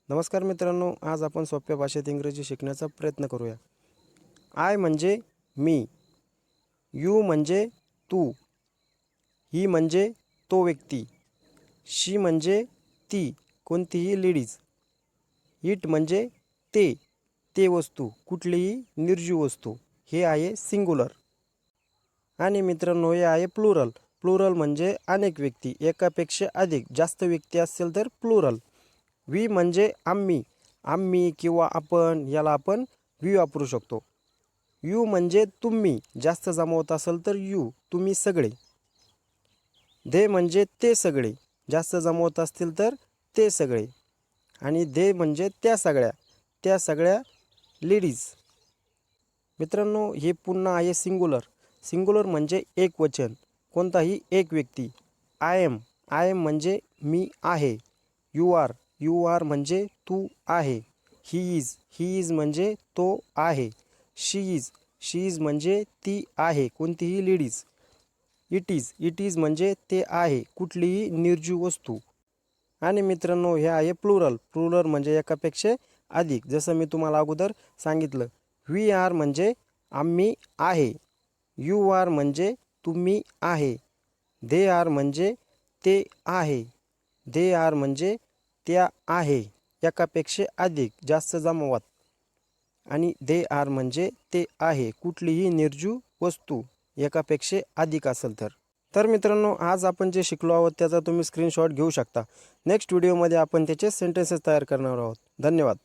नमस्कार मित्रांनो, आज आपण सोप्या भाषेत इंग्रजी शिकण्याचा प्रयत्न करूया। आय म्हणजे मी, यू म्हणजे तू, ही म्हणजे तो व्यक्ती, शी म्हणजे ती कोणतीही लेडीज, इट म्हणजे ते वस्तू कुठलीही निर्जीव वस्तू। हे आहे सिंग्युलर। आणि मित्रांनो हे आहे प्लुरल। प्लुरल म्हणजे अनेक व्यक्ती, एकापेक्षा अधिक, जास्त व्यक्ती असेल तर प्लुरल। वी म्हणजे आम्ही किंवा आपण, याला आपण वी वापरू शकतो। यू म्हणजे तुम्ही, जास्त जमवत असेल तर यू, तुम्ही सगळे। दे म्हणजे ते सगळे, जास्त जमवत असतील तर ते सगळे। आणि दे म्हणजे त्या सगळ्या लेडीज। मित्रांनो हे पुन्हा आहे सिंग्युलर। सिंग्युलर म्हणजे एक वचन, कोणताही एक व्यक्ती। आय एम म्हणजे मी आहे। यू आर म्हणजे तू आहे। ही इज म्हणजे तो आहे। शी इज म्हणजे ती आहे, कोणतीही लेडीज। इट इज म्हणजे ते आहे, कुठलीही निर्जीव वस्तू। आणि मित्रांनो हे आहे प्लुरल म्हणजे एकापेक्षा अधिक। जसं मी तुम्हाला अगोदर सांगितलं, वी आर म्हणजे आम्ही आहे, यू आर म्हणजे तुम्ही आहे, दे आर म्हणजे ते आहे, दे आर म्हणजे त्या आहे, एकापेक्षा अधिक, जास्त जमावात। आणि दे आर म्हणजे ते आहे, कुठलीही निर्जीव वस्तू एकापेक्षा अधिक असेल तर मित्रांनो आज आपण जे शिकलो आहोत त्याचा तुम्ही स्क्रीनशॉट घेऊ शकता। नेक्स्ट व्हिडिओमध्ये आपण त्याचे सेंटेन्सेस तयार करणार आहोत। धन्यवाद।